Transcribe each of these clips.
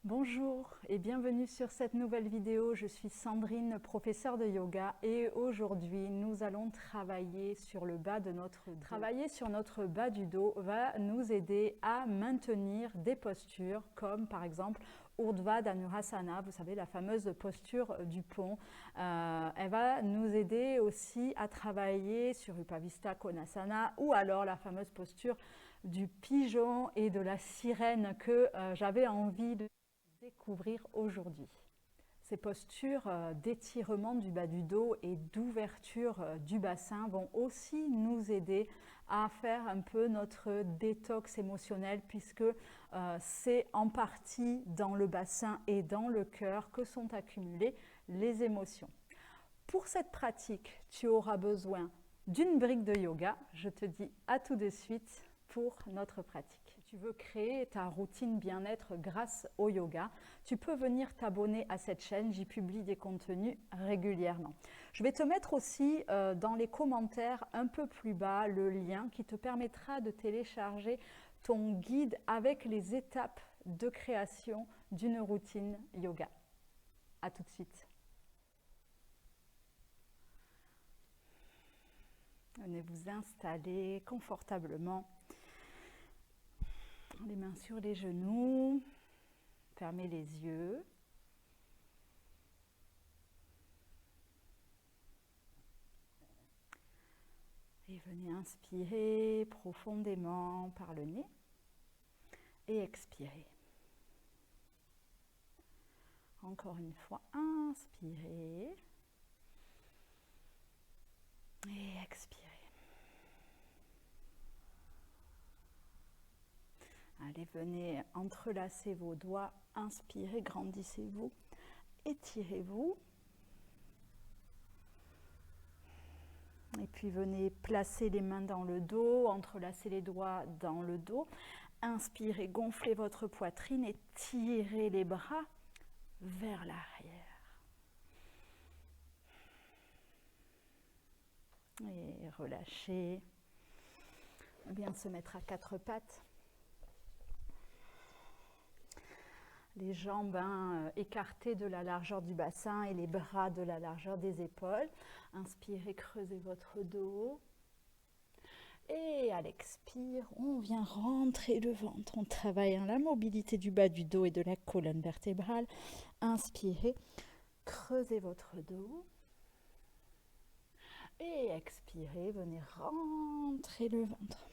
Bonjour et bienvenue sur cette nouvelle vidéo. Je suis Sandrine, professeure de yoga, et aujourd'hui nous allons travailler sur le bas de notre dos. Travailler sur notre bas du dos va nous aider à maintenir des postures comme par exemple Urdhva Dhanurasana, vous savez, la fameuse posture du pont. Elle va nous aider aussi à travailler sur Upavista Konasana ou alors la fameuse posture du pigeon et de la sirène que j'avais envie de découvrir aujourd'hui. Ces postures d'étirement du bas du dos et d'ouverture du bassin vont aussi nous aider à faire un peu notre détox émotionnel, puisque c'est en partie dans le bassin et dans le cœur que sont accumulées les émotions. Pour cette pratique, tu auras besoin d'une brique de yoga. Je te dis à tout de suite pour notre pratique. Si tu veux créer ta routine bien-être grâce au yoga, tu peux venir t'abonner à cette chaîne, j'y publie des contenus régulièrement. Je vais te mettre aussi dans les commentaires un peu plus bas le lien qui te permettra de télécharger ton guide avec les étapes de création d'une routine yoga. À tout de suite. Venez vous installer confortablement. Les mains sur les genoux, fermez les yeux. Et venez inspirer profondément par le nez et expirer. Encore une fois, inspirez et expirez. Allez, venez entrelacer vos doigts, inspirez, grandissez-vous, étirez-vous. Et puis venez placer les mains dans le dos, entrelacer les doigts dans le dos. Inspirez, gonflez votre poitrine et tirez les bras vers l'arrière. Et relâchez. On vient se mettre à quatre pattes. Les jambes écartées de la largeur du bassin et les bras de la largeur des épaules. Inspirez, creusez votre dos. Et à l'expire, on vient rentrer le ventre. On travaille la mobilité du bas du dos et de la colonne vertébrale. Inspirez, creusez votre dos. Et expirez, venez rentrer le ventre.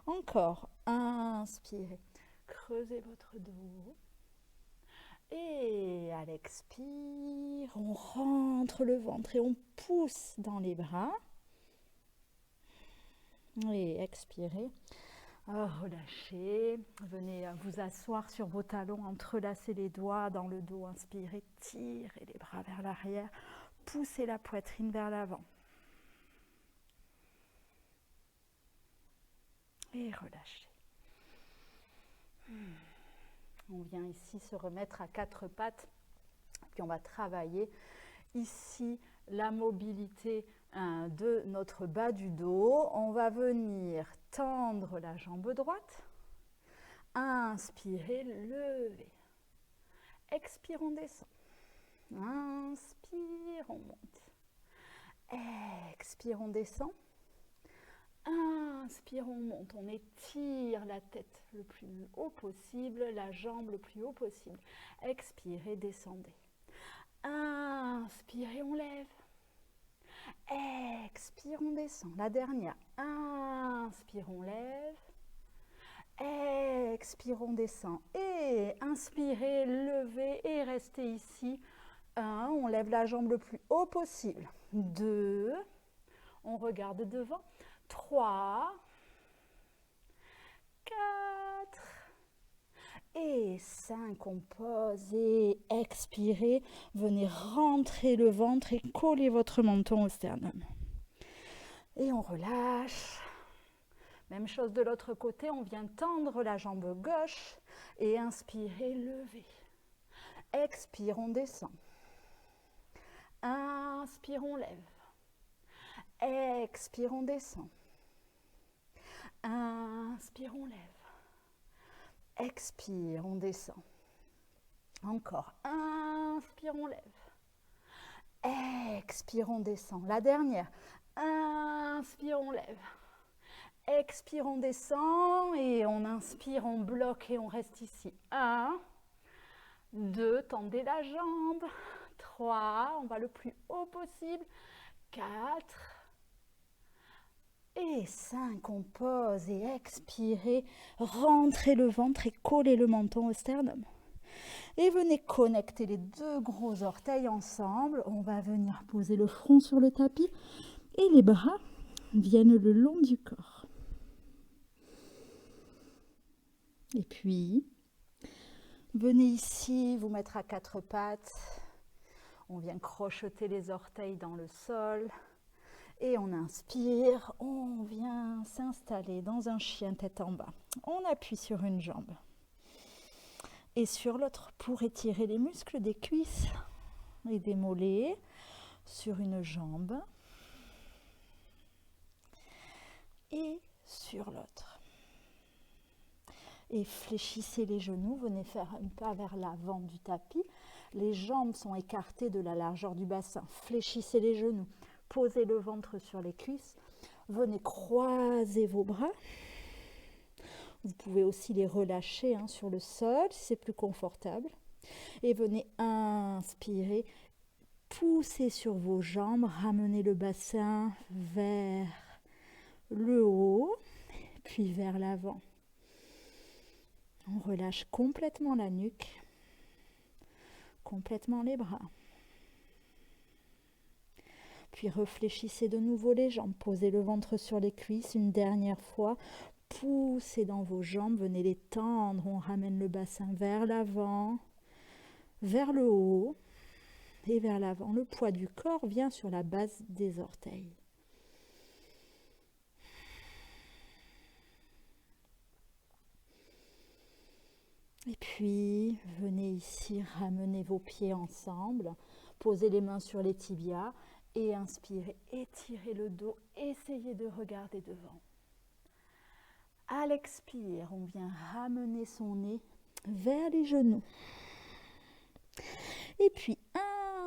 Encore, inspirez, creusez votre dos. Et à l'expire, on rentre le ventre et on pousse dans les bras. Et expirez, relâchez. Venez vous asseoir sur vos talons, entrelacez les doigts dans le dos. Inspirez, tirez les bras vers l'arrière, poussez la poitrine vers l'avant. Et relâchez. On vient ici se remettre à quatre pattes, puis on va travailler ici la mobilité de notre bas du dos. On va venir tendre la jambe droite. Inspirez, levez. Expire, on descend. Inspire, on monte. Expire, on descend. Inspire, on monte. On étire la tête le plus haut possible, la jambe le plus haut possible. Expirez, descendez. Inspire et on lève. Expire, on descend. La dernière. Inspire, on lève. Expire, on descend. Et inspirez, levez et restez ici. 1, on lève la jambe le plus haut possible. 2, on regarde devant. 3, 4 et 5. On pose et expirez. Venez rentrer le ventre et coller votre menton au sternum. Et on relâche. Même chose de l'autre côté, on vient tendre la jambe gauche et inspirez, levez. Expire, on descend. Inspire, on lève. Expire, on descend. Inspire, on lève. Expire, on descend. Encore. Inspire, on lève. Expire, on descend. La dernière. Inspire, on lève. Expire, on descend et on inspire, on bloque et on reste ici. 1, 2, tendez la jambe. 3, on va le plus haut possible. 4 et 5, on pose et expirez. Rentrez le ventre et collez le menton au sternum. Et venez connecter les deux gros orteils ensemble. On va venir poser le front sur le tapis et les bras viennent le long du corps. Et puis, venez ici vous mettre à quatre pattes. On vient crocheter les orteils dans le sol. Et on inspire, on vient s'installer dans un chien tête en bas. On appuie sur une jambe. Et sur l'autre pour étirer les muscles des cuisses et des mollets sur une jambe. Et sur l'autre. Et fléchissez les genoux, venez faire un pas vers l'avant du tapis. Les jambes sont écartées de la largeur du bassin. Fléchissez les genoux, posez le ventre sur les cuisses. Venez croiser vos bras. Vous pouvez aussi les relâcher sur le sol si c'est plus confortable. Et venez inspirer, poussez sur vos jambes, ramenez le bassin vers le haut, puis vers l'avant. On relâche complètement la nuque, complètement les bras. Puis réfléchissez de nouveau les jambes, posez le ventre sur les cuisses une dernière fois, poussez dans vos jambes, venez les tendre, on ramène le bassin vers l'avant, vers le haut et vers l'avant. Le poids du corps vient sur la base des orteils. Et puis, venez ici, ramenez vos pieds ensemble, posez les mains sur les tibias et inspirez, étirez le dos, essayez de regarder devant. À l'expire, on vient ramener son nez vers les genoux. Et puis,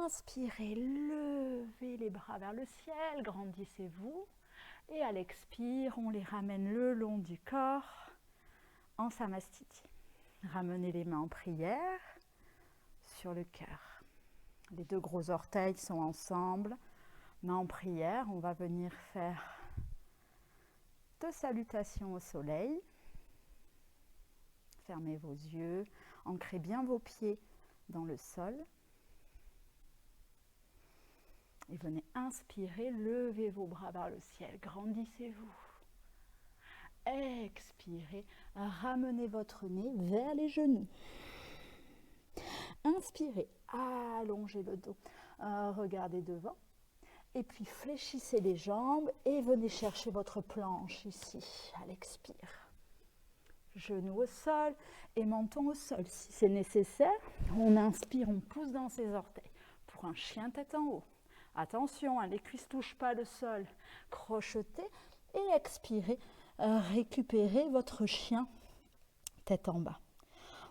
inspirez, levez les bras vers le ciel, grandissez-vous. Et à l'expire, on les ramène le long du corps en Samastiti. Ramenez les mains en prière sur le cœur. Les deux gros orteils sont ensemble. Mains en prière, on va venir faire 2 salutations au soleil. Fermez vos yeux, ancrez bien vos pieds dans le sol. Et venez inspirer, levez vos bras vers le ciel, grandissez-vous. Expirez, ramenez votre nez vers les genoux. Inspirez, allongez le dos, regardez devant. Et puis fléchissez les jambes et venez chercher votre planche ici, à l'expire. Genoux au sol et menton au sol. Si c'est nécessaire, on inspire, on pousse dans ses orteils pour un chien tête en haut. Attention, les cuisses ne touchent pas le sol. Crochetez et expirez. Récupérez votre chien tête en bas.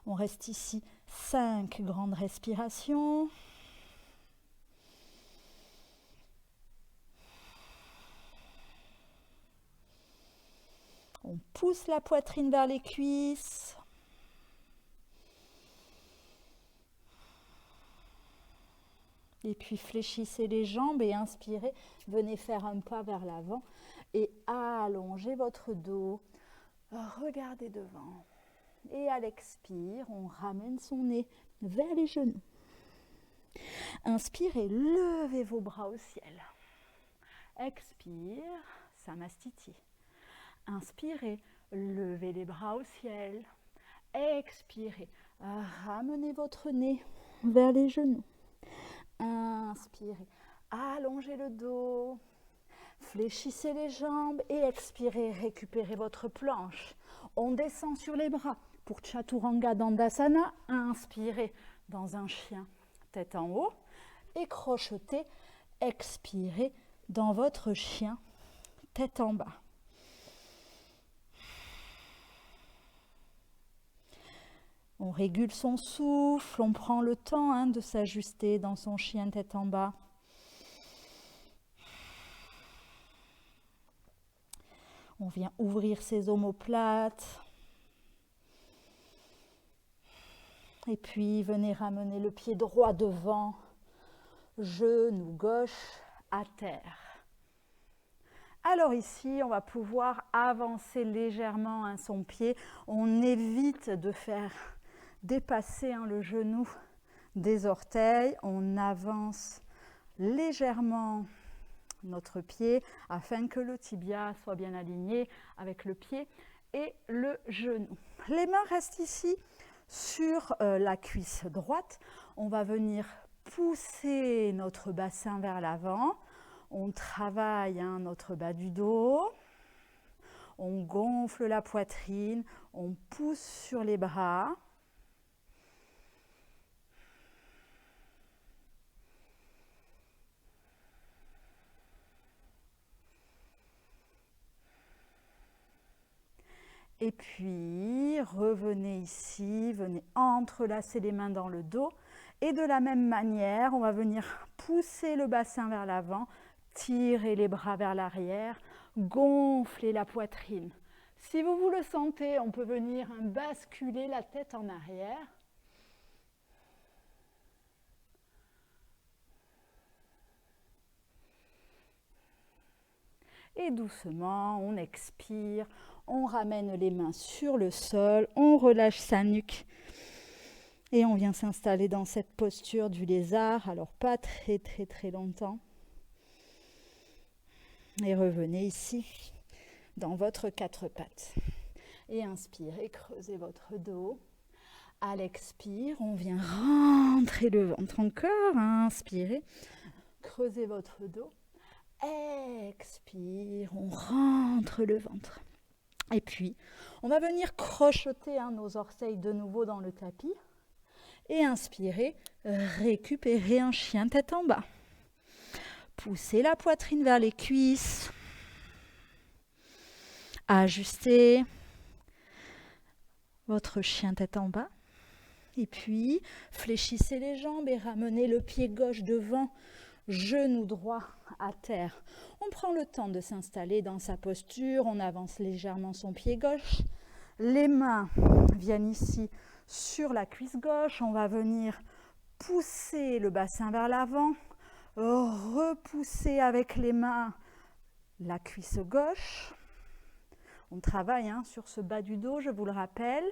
On reste ici 5 grandes respirations. On pousse la poitrine vers les cuisses. Et puis fléchissez les jambes et inspirez. Venez faire un pas vers l'avant et allongez votre dos. Regardez devant. Et à l'expire, on ramène son nez vers les genoux. Inspirez, levez vos bras au ciel. Expire, Samastiti. Inspirez, levez les bras au ciel. Expirez, ramenez votre nez vers les genoux. Inspirez, allongez le dos. Fléchissez les jambes et expirez, récupérez votre planche. On descend sur les bras pour Chaturanga Dandasana. Inspirez dans un chien, tête en haut. Et crochetez, expirez dans votre chien, tête en bas. On régule son souffle, on prend le temps de s'ajuster dans son chien tête en bas. On vient ouvrir ses omoplates. Et puis, venez ramener le pied droit devant, genou gauche à terre. Alors ici, on va pouvoir avancer légèrement son pied. On évite de faire dépasser le genou des orteils. On avance légèrement notre pied afin que le tibia soit bien aligné avec le pied et le genou. Les mains restent ici sur la cuisse droite. On va venir pousser notre bassin vers l'avant. On travaille notre bas du dos. On gonfle la poitrine. On pousse sur les bras. Et puis, revenez ici, venez entrelacer les mains dans le dos. Et de la même manière, on va venir pousser le bassin vers l'avant, tirer les bras vers l'arrière, gonfler la poitrine. Si vous le sentez, on peut venir basculer la tête en arrière. Et doucement, on expire. On ramène les mains sur le sol, on relâche sa nuque et on vient s'installer dans cette posture du lézard. Alors pas très longtemps. Et revenez ici dans votre quatre pattes. Et inspirez, creusez votre dos. À l'expire, on vient rentrer le ventre encore. Inspirez, creusez votre dos. Expire, on rentre le ventre. Et puis, on va venir crocheter nos orteils de nouveau dans le tapis. Et inspirez, récupérez un chien tête en bas. Poussez la poitrine vers les cuisses. Ajustez votre chien tête en bas. Et puis, fléchissez les jambes et ramenez le pied gauche devant, genou droit à terre. On prend le temps de s'installer dans sa posture, on avance légèrement son pied gauche. Les mains viennent ici sur la cuisse gauche, on va venir pousser le bassin vers l'avant, repousser avec les mains la cuisse gauche. On travaille sur ce bas du dos, je vous le rappelle.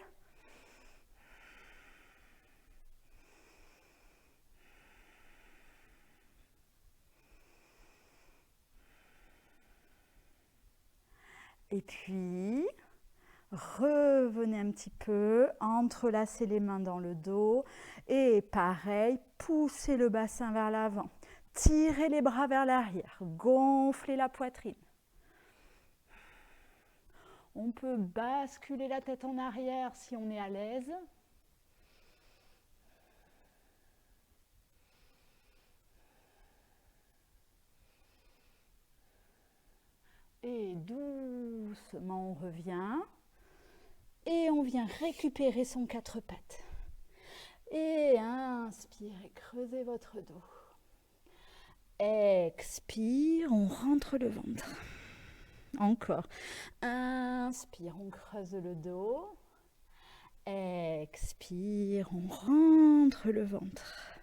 Et puis, revenez un petit peu, entrelacez les mains dans le dos et pareil, poussez le bassin vers l'avant. Tirez les bras vers l'arrière, gonflez la poitrine. On peut basculer la tête en arrière si on est à l'aise. Et doucement, on revient. Et on vient récupérer son quatre pattes. Et inspirez, creusez votre dos. Expire, on rentre le ventre. Encore. Inspire, on creuse le dos. Expire, on rentre le ventre.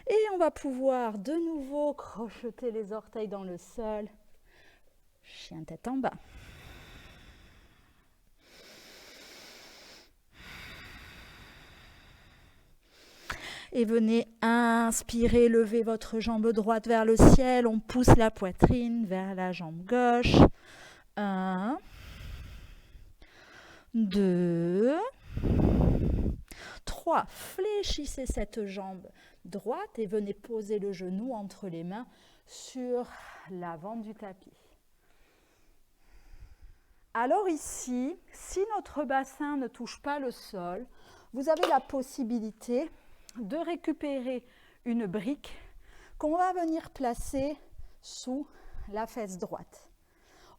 Et on va pouvoir de nouveau crocheter les orteils dans le sol. Chien tête en bas. Et venez inspirer, lever votre jambe droite vers le ciel. On pousse la poitrine vers la jambe gauche. 1, 2, 3. Fléchissez cette jambe droite et venez poser le genou entre les mains sur l'avant du tapis. Alors ici, si notre bassin ne touche pas le sol, vous avez la possibilité de récupérer une brique qu'on va venir placer sous la fesse droite.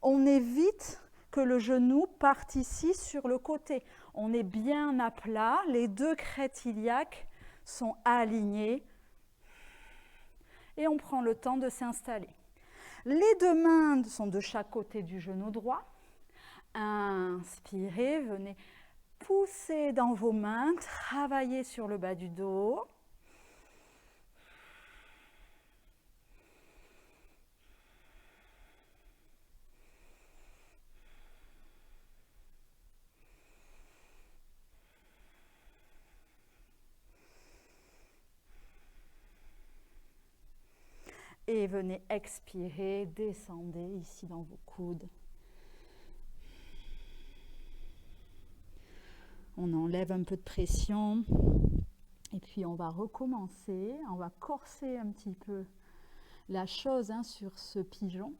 On évite que le genou parte ici sur le côté. On est bien à plat, les deux crêtes iliaques sont alignées et on prend le temps de s'installer. Les deux mains sont de chaque côté du genou droit. Inspirez, venez pousser dans vos mains, travaillez sur le bas du dos. Et venez expirer, descendez ici dans vos coudes. On enlève un peu de pression et puis on va recommencer, on va corser un petit peu la chose sur ce pigeon.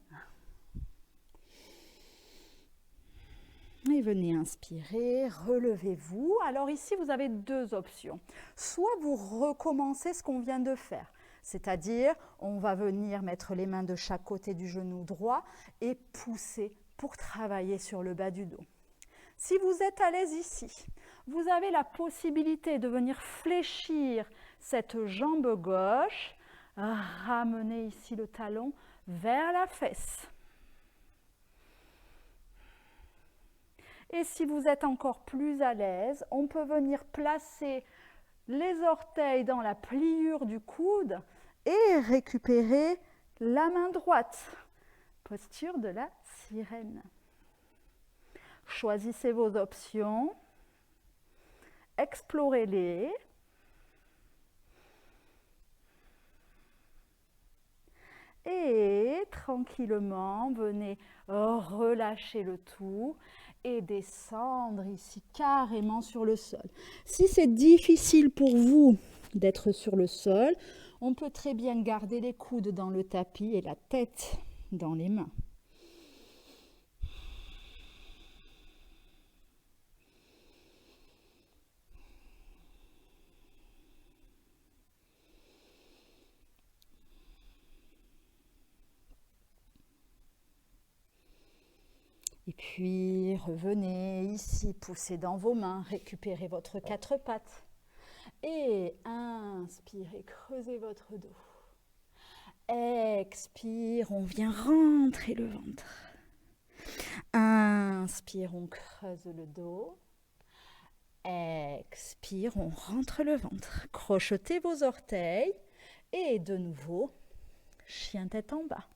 Et venez inspirer, relevez-vous. Alors ici, vous avez deux options. Soit vous recommencez ce qu'on vient de faire, c'est-à-dire on va venir mettre les mains de chaque côté du genou droit et pousser pour travailler sur le bas du dos. Si vous êtes à l'aise ici, vous avez la possibilité de venir fléchir cette jambe gauche, ramener ici le talon vers la fesse. Et si vous êtes encore plus à l'aise, on peut venir placer les orteils dans la pliure du coude et récupérer la main droite. Posture de la sirène. Choisissez vos options, explorez-les. Et tranquillement, venez relâcher le tout et descendre ici carrément sur le sol. Si c'est difficile pour vous d'être sur le sol, on peut très bien garder les coudes dans le tapis et la tête dans les mains. Et puis, revenez ici, poussez dans vos mains, récupérez votre quatre pattes. Et inspirez, creusez votre dos. Expire, on vient rentrer le ventre. Inspire, on creuse le dos. Expire, on rentre le ventre. Crochetez vos orteils. Et de nouveau, chien tête en bas.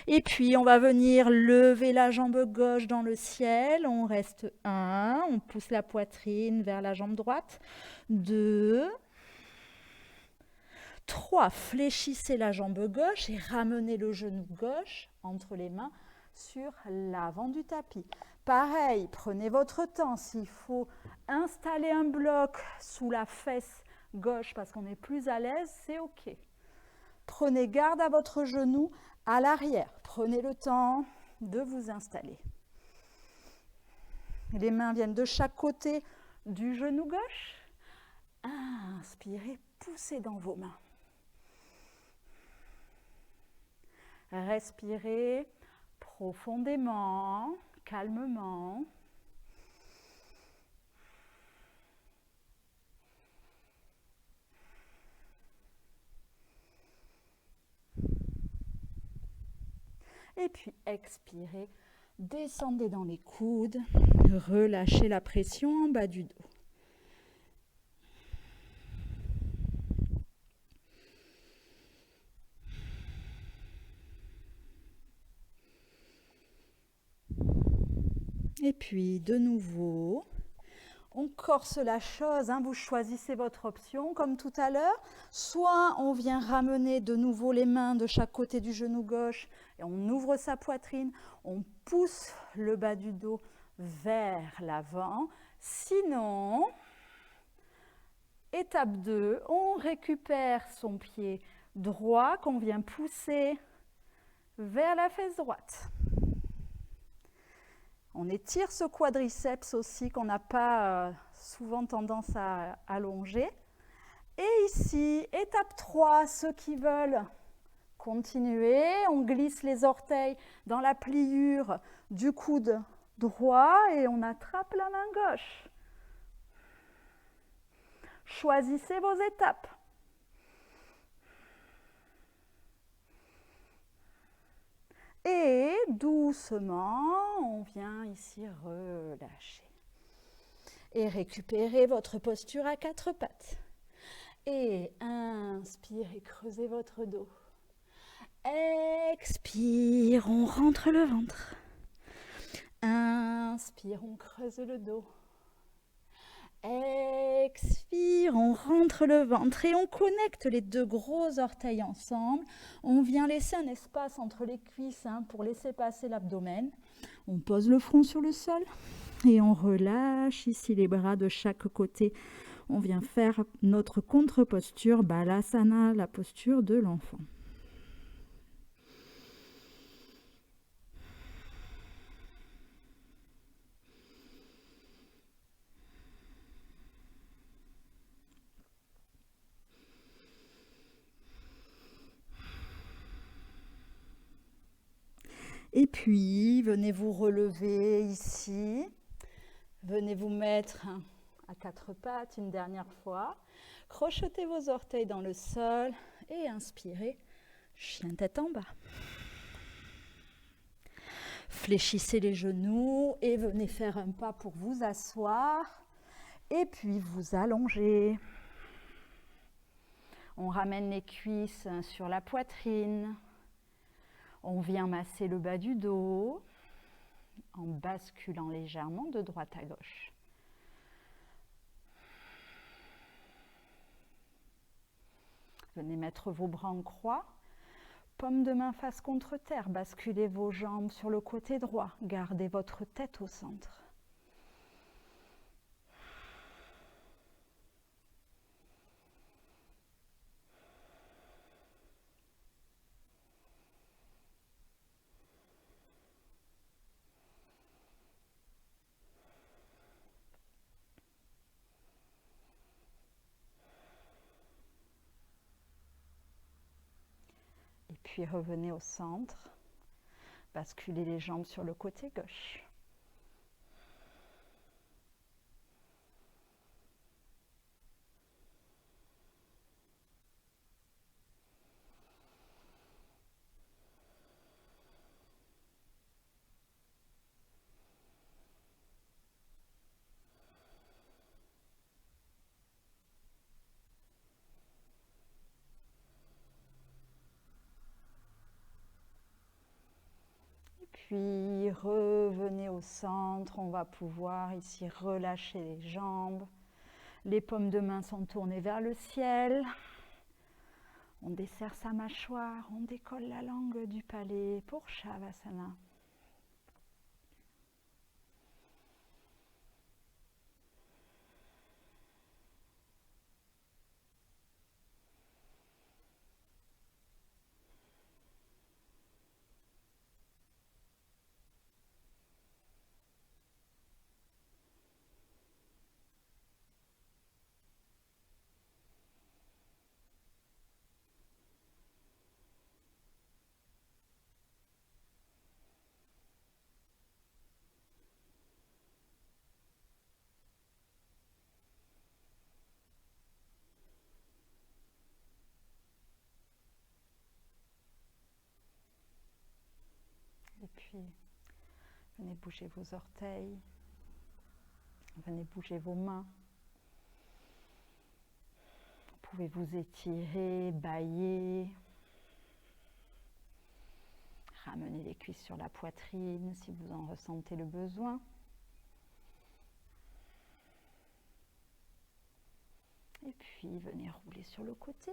Et puis, on va venir lever la jambe gauche dans le ciel. On reste 1, on pousse la poitrine vers la jambe droite. 2, 3, fléchissez la jambe gauche et ramenez le genou gauche entre les mains sur l'avant du tapis. Pareil, prenez votre temps. S'il faut installer un bloc sous la fesse gauche parce qu'on est plus à l'aise, c'est OK. Prenez garde à votre genou à l'arrière. Prenez le temps de vous installer. Les mains viennent de chaque côté du genou gauche. Inspirez, poussez dans vos mains. Respirez profondément, calmement. Et puis expirez, descendez dans les coudes, relâchez la pression en bas du dos. Et puis de nouveau, on corse la chose, vous choisissez votre option comme tout à l'heure. Soit on vient ramener de nouveau les mains de chaque côté du genou gauche et on ouvre sa poitrine, on pousse le bas du dos vers l'avant. Sinon, étape 2, on récupère son pied droit qu'on vient pousser vers la fesse droite. On étire ce quadriceps aussi qu'on n'a pas souvent tendance à allonger. Et ici, étape 3, ceux qui veulent Continuez, on glisse les orteils dans la pliure du coude droit et on attrape la main gauche. Choisissez vos étapes. Et doucement, on vient ici relâcher. Et récupérez votre posture à quatre pattes. Et inspirez, creusez votre dos. Expire, on rentre le ventre. Inspire, on creuse le dos. Expire, on rentre le ventre et on connecte les deux gros orteils ensemble. On vient laisser un espace entre les cuisses pour laisser passer l'abdomen. On pose le front sur le sol et on relâche ici les bras de chaque côté. On vient faire notre contre-posture, Balasana, la posture de l'enfant. Et puis, venez vous relever ici. Venez vous mettre à quatre pattes une dernière fois. Crochetez vos orteils dans le sol et inspirez, chien tête en bas. Fléchissez les genoux et venez faire un pas pour vous asseoir. Et puis vous allongez. On ramène les cuisses sur la poitrine. On vient masser le bas du dos en basculant légèrement de droite à gauche. Venez mettre vos bras en croix, paume de main face contre terre, basculez vos jambes sur le côté droit, gardez votre tête au centre. Puis revenez au centre, basculez les jambes sur le côté gauche. Puis revenez au centre, on va pouvoir ici relâcher les jambes. Les paumes de main sont tournées vers le ciel. On desserre sa mâchoire, on décolle la langue du palais pour Shavasana. Et puis, venez bouger vos orteils, venez bouger vos mains. Vous pouvez vous étirer, bâiller, ramener les cuisses sur la poitrine si vous en ressentez le besoin. Et puis, venez rouler sur le côté,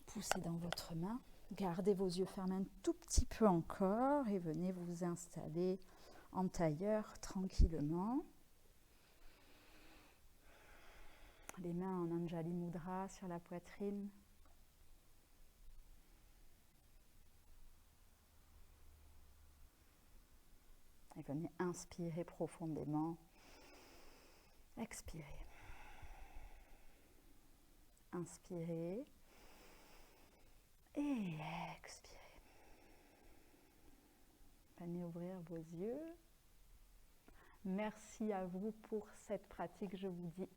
poussez dans votre main. Gardez vos yeux fermés un tout petit peu encore et venez vous installer en tailleur tranquillement. Les mains en Anjali Mudra sur la poitrine. Et venez inspirer profondément. Expirez. Inspirez. Et expirez. Venez ouvrir vos yeux. Merci à vous pour cette pratique. Je vous dis